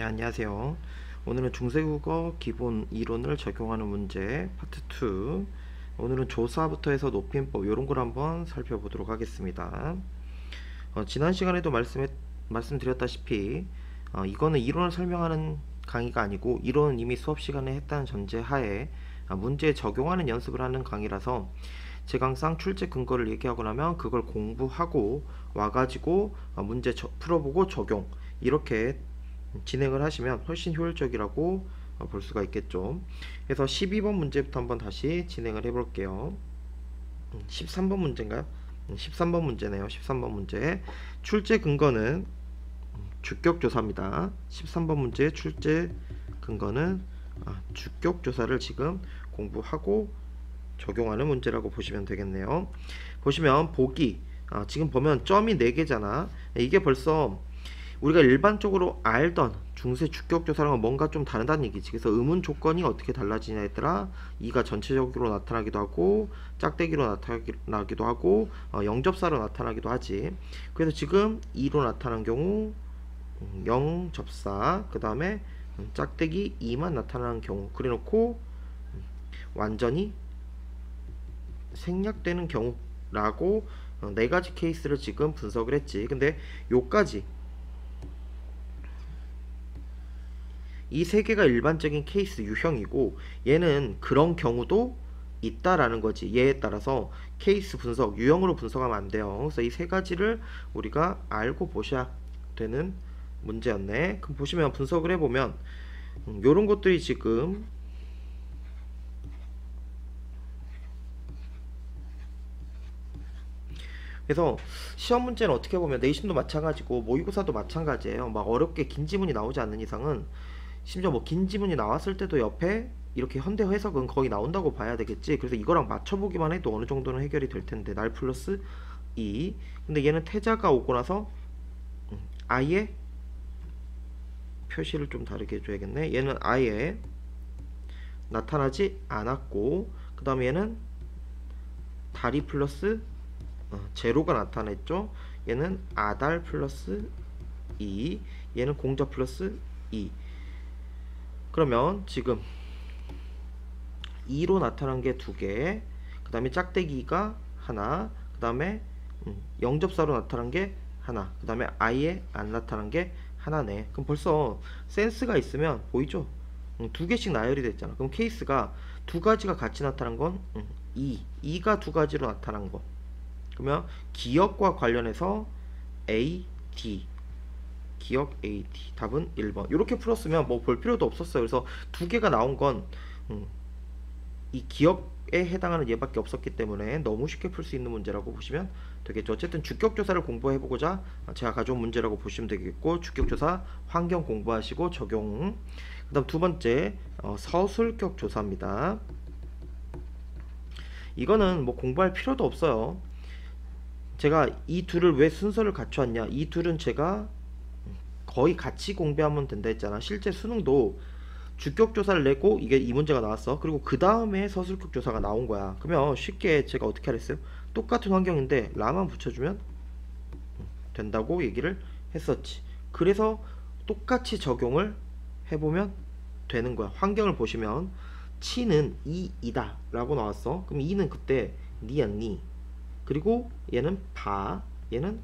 네, 안녕하세요. 오늘은 중세국어 기본 이론을 적용하는 문제 파트 2. 오늘은 조사부터 해서 높임법 이런 걸 한번 살펴보도록 하겠습니다. 지난 시간에도 말씀드렸다시피 이거는 이론을 설명하는 강의가 아니고 이론은 이미 수업 시간에 했다는 전제 하에 문제에 적용하는 연습을 하는 강의라서 제가 항상 출제 근거를 얘기하고 나면 그걸 공부하고 와가지고 문제 풀어보고 적용 이렇게 진행을 하시면 훨씬 효율적이라고 볼 수가 있겠죠. 그래서 12번 문제부터 한번 다시 진행을 해볼게요. 13번 문제인가요? 13번 문제네요. 13번 문제 출제 근거는 주격조사입니다. 13번 문제의 출제 근거는 주격조사를 지금 공부하고 적용하는 문제라고 보시면 되겠네요. 보시면 보기 지금 보면 점이 4개잖아. 이게 벌써 우리가 일반적으로 알던 중세 주격조사랑은 뭔가 좀 다르다는 얘기지. 그래서 의문 조건이 어떻게 달라지냐에 따라 이가 전체적으로 나타나기도 하고 짝대기로 나타나기도 하고 영접사로 나타나기도 하지. 그래서 지금 2로 나타난 경우 영접사, 그 다음에 짝대기 2만 나타나는 경우 그래놓고 완전히 생략되는 경우라고 4가지 케이스를 지금 분석을 했지. 근데 요까지 이 3개가 일반적인 케이스 유형이고 얘는 그런 경우도 있다라는 거지. 얘에 따라서 케이스 분석, 유형으로 분석하면 안 돼요. 그래서 이 3가지를 우리가 알고 보셔야 되는 문제였네. 그럼 보시면 분석을 해보면 요런 것들이 지금 그래서 시험 문제는 어떻게 보면 내신도 마찬가지고 모의고사도 마찬가지예요. 막 어렵게 긴 지문이 나오지 않는 이상은 심지어 뭐 긴 지문이 나왔을 때도 옆에 이렇게 현대 해석은 거의 나온다고 봐야 되겠지. 그래서 이거랑 맞춰보기만 해도 어느 정도는 해결이 될 텐데 날 플러스 2. 근데 얘는 태자가 오고 나서 아예 표시를 좀 다르게 해줘야겠네. 얘는 아예 나타나지 않았고 그 다음에 얘는 다리 플러스 제로가 나타냈죠. 얘는 아달 플러스 2, 얘는 공자 플러스 2. 그러면 지금 2로 나타난 게 2개, 그 다음에 짝대기가 하나, 그 다음에 영접사로 나타난 게 하나, 그 다음에 아예 안 나타난 게 하나네. 그럼 벌써 센스가 있으면 보이죠? 2개씩 나열이 됐잖아. 그럼 케이스가 2가지가 같이 나타난 건 2가 2가지로 나타난 거. 그러면 기억과 관련해서 A, D, 기억 A, D 답은 1번. 이렇게 풀었으면 뭐 볼 필요도 없었어요. 그래서 2개가 나온 건 이 기억에 해당하는 얘밖에 없었기 때문에 너무 쉽게 풀 수 있는 문제라고 보시면 되겠죠. 어쨌든 주격조사를 공부해보고자 제가 가져온 문제라고 보시면 되겠고, 주격조사 환경 공부하시고 적용. 그 다음 두 번째 서술격 조사입니다. 이거는 뭐 공부할 필요도 없어요. 제가 이 둘을 왜 순서를 갖춰왔냐, 이 둘은 제가 거의 같이 공부하면 된다 했잖아. 실제 수능도 주격조사를 내고 이게 이 문제가 나왔어. 그리고 그 다음에 서술격 조사가 나온 거야. 그러면 쉽게 제가 어떻게 하랬어요? 똑같은 환경인데 라만 붙여주면 된다고 얘기를 했었지. 그래서 똑같이 적용을 해보면 되는 거야. 환경을 보시면 치는 이이다 라고 나왔어. 그럼 이는 그때 니야 니, 그리고 얘는 바, 얘는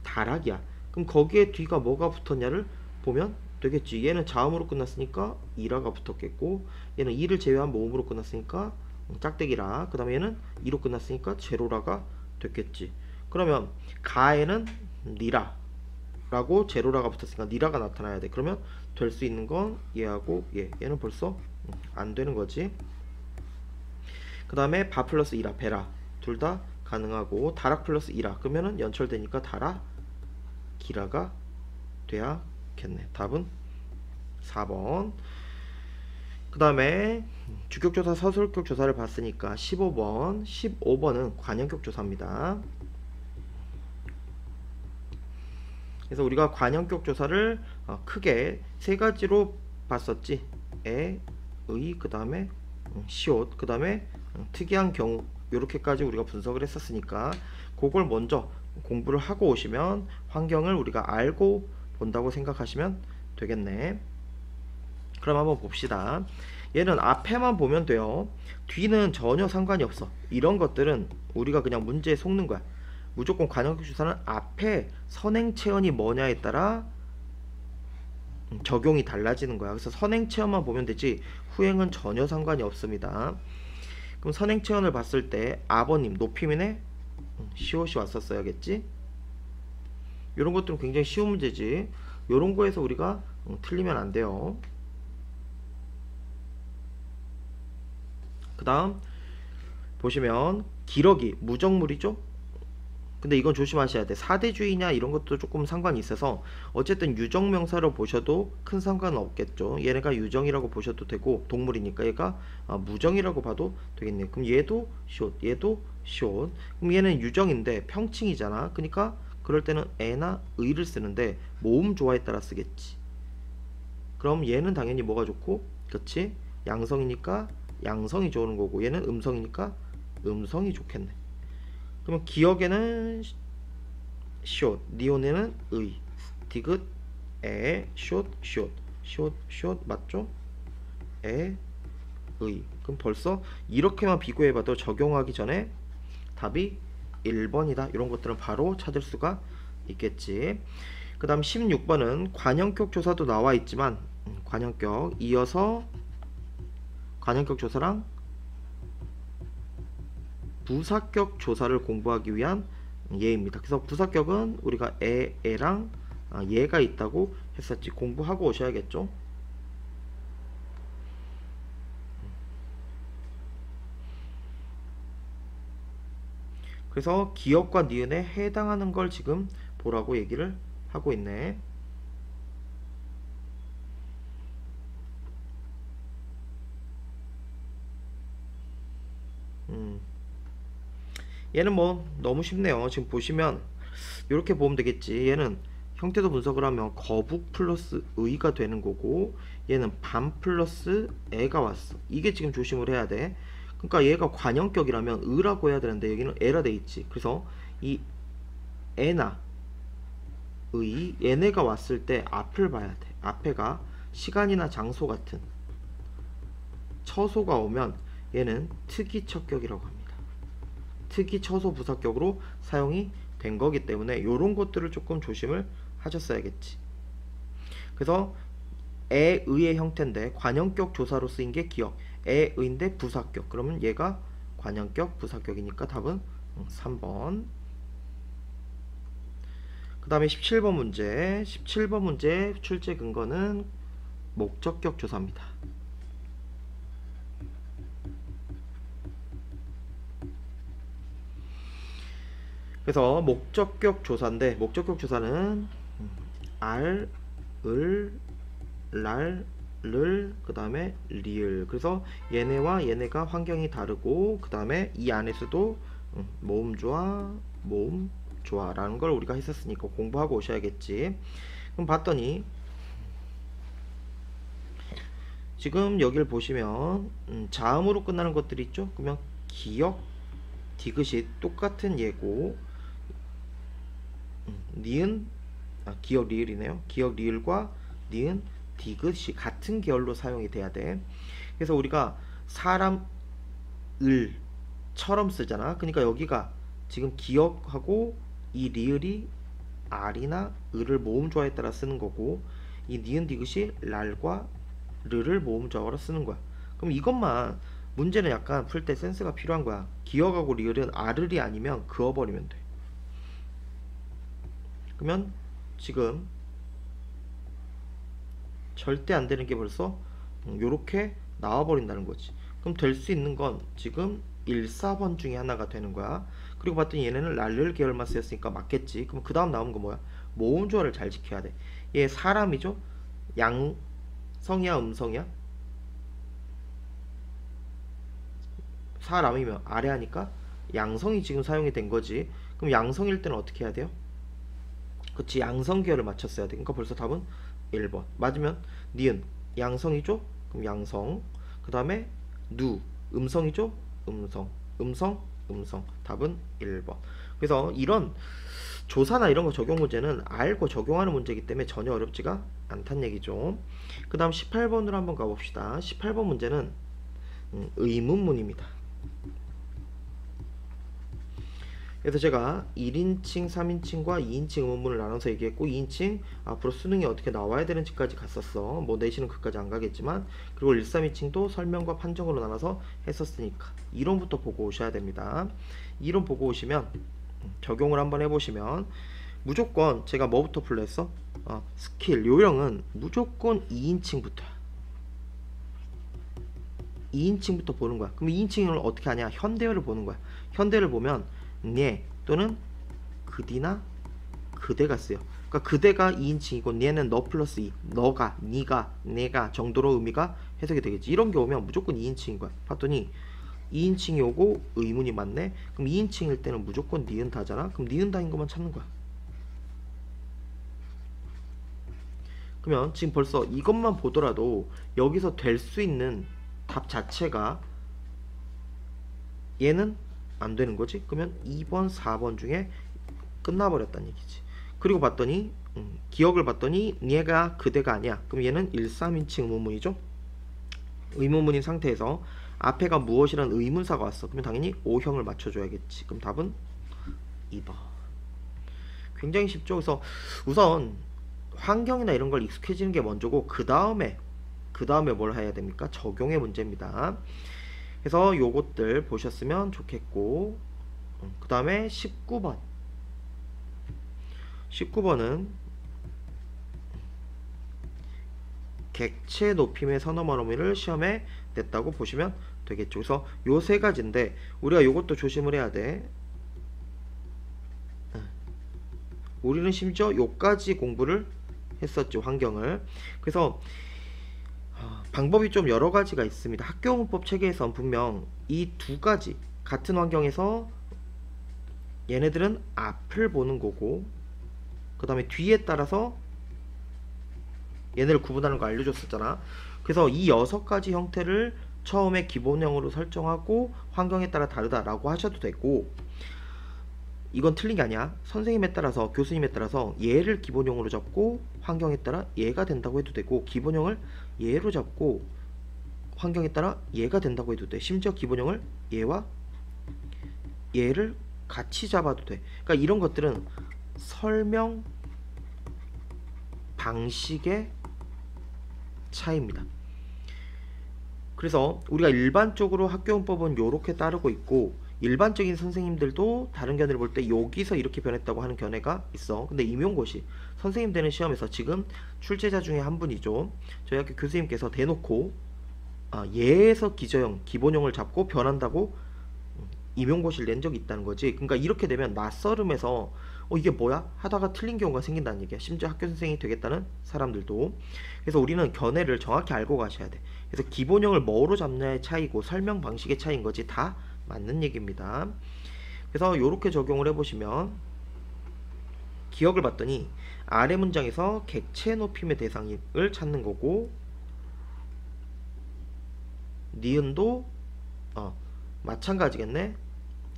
다락이야. 그럼 거기에 뒤가 뭐가 붙었냐를 보면 되겠지. 얘는 자음으로 끝났으니까 이라가 붙었겠고, 얘는 이를 제외한 모음으로 끝났으니까 짝대기라, 그 다음에 얘는 이로 끝났으니까 제로라가 됐겠지. 그러면 가에는 니라 라고 제로라가 붙었으니까 니라가 나타나야 돼. 그러면 될 수 있는 건 얘하고 얘는 벌써 안 되는 거지. 그 다음에 바 플러스 이라, 베라 둘 다 가능하고, 다락 플러스 이라 그러면은 연철되니까 다라 기라가 돼야겠네. 답은 4번. 그 다음에 주격조사 서술격 조사를 봤으니까 15번 15번은 관형격 조사입니다. 그래서 우리가 관형격 조사를 크게 3가지로 봤었지. 의, 그 다음에 시옷, 그 다음에 특이한 경우, 요렇게까지 우리가 분석을 했었으니까 그걸 먼저 공부를 하고 오시면 환경을 우리가 알고 본다고 생각하시면 되겠네. 그럼 한번 봅시다. 얘는 앞에만 보면 돼요. 뒤는 전혀 상관이 없어. 이런 것들은 우리가 그냥 문제에 속는 거야. 무조건 관형격 주사는 앞에 선행체언이 뭐냐에 따라 적용이 달라지는 거야. 그래서 선행체언만 보면 되지 후행은 전혀 상관이 없습니다. 그럼 선행체언을 봤을 때 아버님 높이면에 시옷이 왔었어야겠지. 이런 것들은 굉장히 쉬운 문제지. 이런 거에서 우리가 틀리면 안 돼요. 그 다음 보시면 기러기 무정물이죠. 근데 이건 조심하셔야 돼. 사대주의냐 이런 것도 조금 상관이 있어서 어쨌든 유정명사로 보셔도 큰 상관은 없겠죠. 얘네가 유정이라고 보셔도 되고 동물이니까 얘가 무정이라고 봐도 되겠네요. 그럼 얘도 숏, 얘도 숏. 그럼 얘는 유정인데 평칭이잖아. 그러니까 그럴 때는 에나 의를 쓰는데 모음 조화에 따라 쓰겠지. 그럼 얘는 당연히 뭐가 좋고, 그렇지? 양성이니까 양성이 좋은 거고, 얘는 음성이니까 음성이 좋겠네. 그러면 기억에는 숏, 니온에는 의, 디귿 에, 숏, 숏, 숏, 숏 맞죠? 에, 의. 그럼 벌써 이렇게만 비교해봐도 적용하기 전에 답이 1번이다. 이런 것들은 바로 찾을 수가 있겠지. 그 다음 16번은 관형격 조사도 나와 있지만 관형격 이어서 관형격 조사랑 부사격 조사를 공부하기 위한 예입니다. 그래서 부사격은 우리가 에랑 예가 있다고 했었지. 공부하고 오셔야겠죠. 그래서 기억과 니은에 해당하는 걸 지금 보라고 얘기를 하고 있네. 얘는 뭐 너무 쉽네요. 지금 보시면 이렇게 보면 되겠지. 얘는 형태도 분석을 하면 거북 플러스 의가 되는 거고, 얘는 반 플러스 애가 왔어. 이게 지금 조심을 해야 돼. 그러니까 얘가 관형격이라면 의라고 해야 되는데 여기는 애라 돼 있지. 그래서 이 애나 의 얘네가 왔을 때 앞을 봐야 돼. 앞에가 시간이나 장소 같은 처소가 오면 얘는 특이척격이라고 합니다. 특이 처소 부사격으로 사용이 된 거기 때문에 이런 것들을 조금 조심을 하셨어야겠지. 그래서 애의의 형태인데 관형격 조사로 쓰인 게 기억, 애의인데 부사격. 그러면 얘가 관형격 부사격이니까 답은 3번. 그 다음에 17번 문제. 17번 문제 출제 근거는 목적격 조사입니다. 그래서 목적격 조사인데, 목적격 조사는 알, 을, 랄, 를, 그 다음에 리을. 그래서 얘네와 얘네가 환경이 다르고, 그 다음에 이 안에서도 모음 조화, 모음 조화라는 걸 우리가 했었으니까 공부하고 오셔야겠지. 그럼 봤더니 지금 여기를 보시면 자음으로 끝나는 것들이 있죠. 그러면 기역, 디귿이 똑같은 예고, 니은, 기역 리을이네요. 기역 리을과 니은, 디귿이 같은 계열로 사용이 돼야 돼. 그래서 우리가 사람 을처럼 쓰잖아. 그러니까 여기가 지금 기역하고 이 리을이 R이나 을을 모음 조화에 따라 쓰는 거고, 이 니은 디귿이 랄과 르를 모음 조화로 쓰는 거야. 그럼 이것만 문제는 약간 풀 때 센스가 필요한 거야. 기역하고 리을은 R을이 아니면 그어버리면 돼. 그러면 지금 절대 안 되는 게 벌써 요렇게 나와버린다는 거지. 그럼 될 수 있는 건 지금 1, 4번 중에 하나가 되는 거야. 그리고 봤더니 얘네는 랄를 계열만 쓰였으니까 맞겠지. 그럼 그 다음 나오는 거 뭐야? 모음 조화를 잘 지켜야 돼. 얘 사람이죠? 양성이야 음성이야? 사람이면 아래 하니까 양성이 지금 사용이 된 거지. 그럼 양성일 때는 어떻게 해야 돼요? 그치, 양성 계열을 맞췄어야 돼. 그러니까 벌써 답은 1번. 맞으면 니은 양성이죠? 그럼 양성. 그 다음에 누 음성이죠? 음성. 음성. 음성. 답은 1번. 그래서 이런 조사나 이런 거 적용 문제는 알고 적용하는 문제이기 때문에 전혀 어렵지가 않다는 얘기죠. 그 다음 18번으로 한번 가봅시다. 18번 문제는 의문문입니다. 그래서 제가 1인칭, 3인칭과 2인칭 의문문을 나눠서 얘기했고 2인칭 앞으로 수능이 어떻게 나와야 되는지까지 갔었어. 뭐 내신은 그까지 안 가겠지만, 그리고 1, 3인칭도 설명과 판정으로 나눠서 했었으니까 이론부터 보고 오셔야 됩니다. 이론 보고 오시면 적용을 한번 해보시면 무조건 제가 뭐부터 풀렸어? 스킬, 요령은 무조건 2인칭부터야. 2인칭부터 보는 거야. 그럼 2인칭을 어떻게 하냐? 현대어를 보는 거야. 현대를 보면 네 또는 그디나 그대가 쓰여. 그러니까 그대가 2인칭이고 얘는 너 플러스 2, 너가, 니가, 내가 정도로 의미가 해석이 되겠지. 이런 게 오면 무조건 2인칭인 거야. 봤더니 2인칭이 오고 의문이 맞네. 그럼 2인칭일 때는 무조건 니은다잖아. 그럼 니은다인 것만 찾는 거야. 그러면 지금 벌써 이것만 보더라도 여기서 될 수 있는 답 자체가 얘는 안 되는 거지. 그러면 2번, 4번 중에 끝나버렸다는 얘기지. 그리고 봤더니 기억을 봤더니 얘가 그대가 아니야. 그럼 얘는 1, 3인칭 의문문이죠. 의문문인 상태에서 앞에가 무엇이란 의문사가 왔어. 그러면 당연히 O형을 맞춰줘야겠지. 그럼 답은 2번. 굉장히 쉽죠. 그래서 우선 환경이나 이런 걸 익숙해지는 게 먼저고 그 다음에 뭘 해야 됩니까? 적용의 문제입니다. 그래서 요것들 보셨으면 좋겠고, 그 다음에 19번은 객체 높임의 선어만 어미를 시험에 냈다고 보시면 되겠죠. 그래서 요 세 가지인데 우리가 요것도 조심을 해야 돼. 우리는 심지어 요까지 공부를 했었지, 환경을. 그래서 방법이 좀 여러 가지가 있습니다. 학교문법 체계에선 분명 이 두 가지 같은 환경에서 얘네들은 앞을 보는 거고 그 다음에 뒤에 따라서 얘네를 구분하는 거 알려줬었잖아. 그래서 이 6가지 형태를 처음에 기본형으로 설정하고 환경에 따라 다르다라고 하셔도 되고, 이건 틀린 게 아니야. 선생님에 따라서, 교수님에 따라서 얘를 기본형으로 잡고 환경에 따라 얘가 된다고 해도 되고, 기본형을 얘로 잡고 환경에 따라 얘가 된다고 해도 돼. 심지어 기본형을 얘와 얘를 같이 잡아도 돼. 그러니까 이런 것들은 설명 방식의 차이입니다. 그래서 우리가 일반적으로 학교문법은 요렇게 따르고 있고, 일반적인 선생님들도 다른 견해를 볼 때 여기서 이렇게 변했다고 하는 견해가 있어. 근데 임용고시 선생님 되는 시험에서 지금 출제자 중에 한 분이죠. 저희 학교 교수님께서 대놓고 얘에서 기저형, 기본형을 잡고 변한다고 임용고시를 낸 적이 있다는 거지. 그러니까 이렇게 되면 낯설음에서 이게 뭐야? 하다가 틀린 경우가 생긴다는 얘기야. 심지어 학교 선생님이 되겠다는 사람들도. 그래서 우리는 견해를 정확히 알고 가셔야 돼. 그래서 기본형을 뭐로 잡냐의 차이고 설명 방식의 차이인 거지 다 맞는 얘기입니다. 그래서 이렇게 적용을 해보시면 기억을 봤더니 아래 문장에서 객체 높임의 대상을 찾는 거고, 니은도 마찬가지겠네.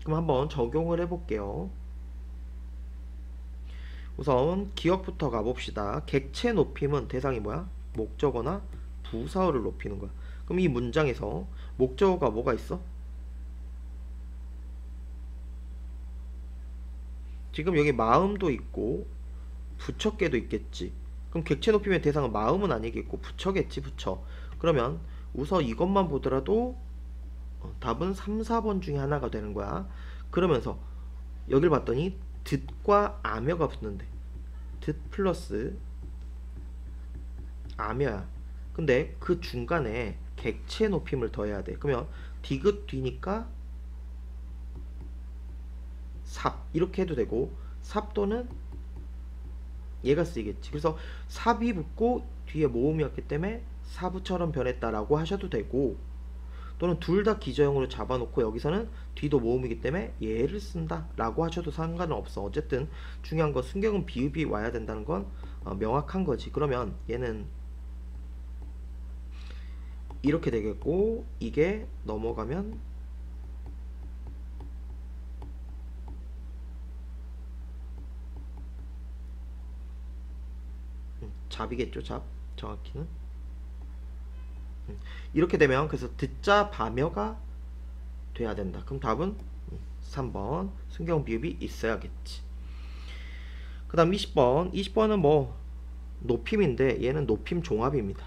그럼 한번 적용을 해볼게요. 우선 기억부터 가봅시다. 객체 높임은 대상이 뭐야? 목적어나 부사어를 높이는 거야. 그럼 이 문장에서 목적어가 뭐가 있어? 지금 여기 마음도 있고 부처께도 있겠지. 그럼 객체 높임의 대상은 마음은 아니겠고 부처겠지, 부처. 그러면 우선 이것만 보더라도 답은 3, 4번 중에 하나가 되는 거야. 그러면서 여길 봤더니 듣과 아며가 붙는데 듣 플러스 아며야. 근데 그 중간에 객체 높임을 더해야 돼. 그러면 디귿 뒤니까 삽 이렇게 해도 되고, 삽 또는 얘가 쓰이겠지. 그래서 삽이 붙고 뒤에 모음이었기 때문에 사부처럼 변했다라고 하셔도 되고, 또는 둘 다 기저형으로 잡아놓고 여기서는 뒤도 모음이기 때문에 얘를 쓴다 라고 하셔도 상관은 없어. 어쨌든 중요한 건 순경은 비읍이 와야 된다는 건 명확한 거지. 그러면 얘는 이렇게 되겠고, 이게 넘어가면 잡이겠죠. 잡 정확히는. 이렇게 되면 그래서 듣자 반여가 돼야 된다. 그럼 답은 3번 순경 비읍이 있어야겠지. 그 다음 20번은 뭐 높임인데 얘는 높임 종합입니다.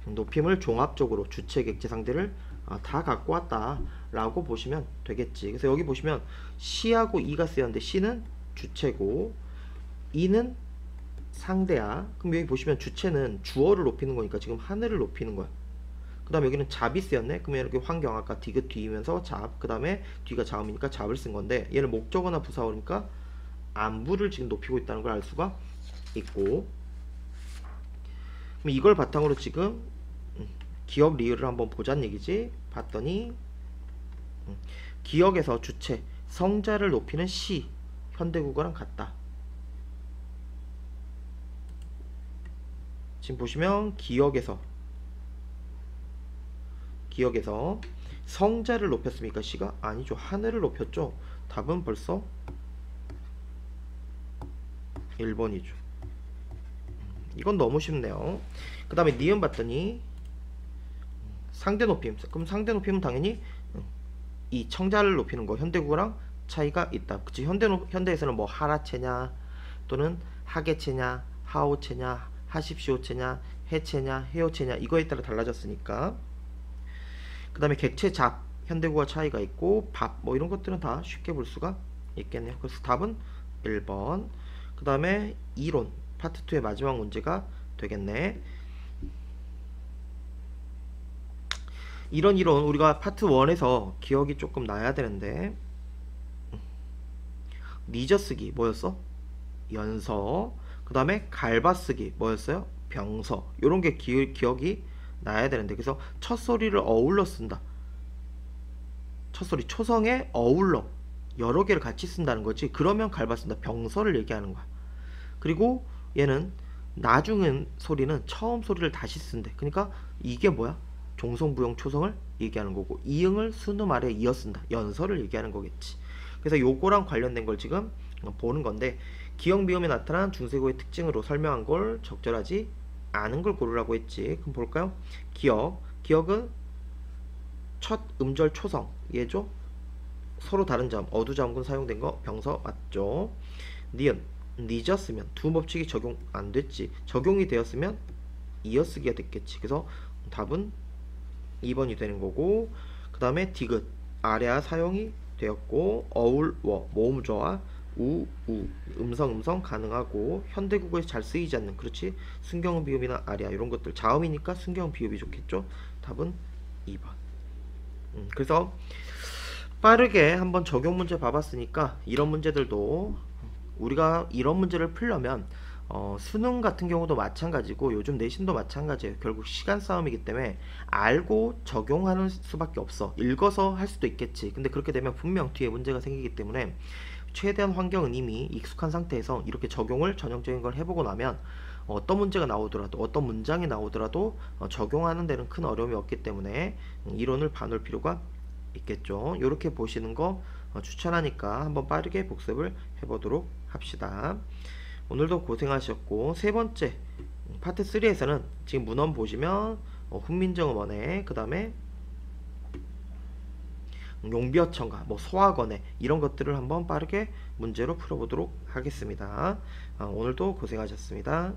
높임을 종합적으로 주체, 객체, 상대를 다 갖고 왔다 라고 보시면 되겠지. 그래서 여기 보시면 시하고 이가 쓰였는데 시는 주체고 이는 상대야. 그럼 여기 보시면 주체는 주어를 높이는 거니까 지금 하늘을 높이는 거야. 그 다음에 여기는 잡이 쓰였네. 그러면 이렇게 환경 아까 디귿 뒤이면서 잡, 그 다음에 뒤가 자음이니까 잡을 쓴 건데 얘는 목적어나 부사어니까 안부를 지금 높이고 있다는 걸 알 수가 있고, 그럼 이걸 바탕으로 지금 기억 리을을 한번 보자는 얘기지. 봤더니 기억에서 주체 성자를 높이는 시 현대국어랑 같다. 지금 보시면 기억에서 성자를 높였습니까? 시가? 아니죠. 하늘을 높였죠. 답은 벌써 1번이죠. 이건 너무 쉽네요. 그 다음에 니은 봤더니 상대 높임. 그럼 상대 높임은 당연히 이 청자를 높이는 거 현대국어랑 차이가 있다. 그치? 현대에서는 뭐 하라체냐 또는 하계체냐 하오체냐 하십시오체냐 해체냐 해오체냐 이거에 따라 달라졌으니까. 그 다음에 객체 잡 현대국어 차이가 있고 밥 뭐 이런 것들은 다 쉽게 볼 수가 있겠네요. 그래서 답은 1번. 그 다음에 이론 파트 2의 마지막 문제가 되겠네. 이런 우리가 파트 1에서 기억이 조금 나야 되는데 늦어쓰기 뭐였어? 연서. 그 다음에 갈바쓰기 뭐였어요? 병서. 요런 게 기억이 나야 되는데, 그래서 첫 소리를 어울러 쓴다. 첫 소리 초성에 어울러 여러 개를 같이 쓴다는 거지. 그러면 갈바쓴다. 병서를 얘기하는 거야. 그리고 얘는 나중은 소리는 처음 소리를 다시 쓴대. 그러니까 이게 뭐야? 종성부용 초성을 얘기하는 거고, 이응을 순음 아래 이어 쓴다. 연서를 얘기하는 거겠지. 그래서 요거랑 관련된 걸 지금 보는 건데, 기억 미음에 나타난 중세고의 특징으로 설명한 걸 적절하지 않은 걸 고르라고 했지. 그럼 볼까요? 기억은 첫 음절 초성 얘죠. 서로 다른 점 어두자음군 사용된 거 병서 맞죠. 니은 늦었으면 두 법칙이 적용 안 됐지. 적용이 되었으면 이어쓰기가 됐겠지. 그래서 답은 2번이 되는 거고, 그 다음에 디귿 아래아 사용이 되었고, 어울워 모음조와 우 음성 가능하고 현대국어에서 잘 쓰이지 않는, 그렇지, 순경 비읍이나 아리아 이런 것들 자음이니까 순경 비읍이 좋겠죠. 답은 2번. 그래서 빠르게 한번 적용 문제 봐봤으니까 이런 문제들도 우리가 이런 문제를 풀려면 수능 같은 경우도 마찬가지고 요즘 내신도 마찬가지예요. 결국 시간 싸움이기 때문에 알고 적용하는 수밖에 없어. 읽어서 할 수도 있겠지. 근데 그렇게 되면 분명 뒤에 문제가 생기기 때문에 최대한 환경은 이미 익숙한 상태에서 이렇게 적용을 전형적인 걸 해보고 나면 어떤 문제가 나오더라도 어떤 문장이 나오더라도 적용하는 데는 큰 어려움이 없기 때문에 이론을 봐놓을 필요가 있겠죠. 이렇게 보시는 거 추천하니까 한번 빠르게 복습을 해보도록 합시다. 오늘도 고생하셨고, 세 번째 파트 3에서는 지금 문헌 보시면 훈민정음원에 그 다음에 용비어천가 뭐 소학원에 이런 것들을 한번 빠르게 문제로 풀어보도록 하겠습니다. 오늘도 고생하셨습니다.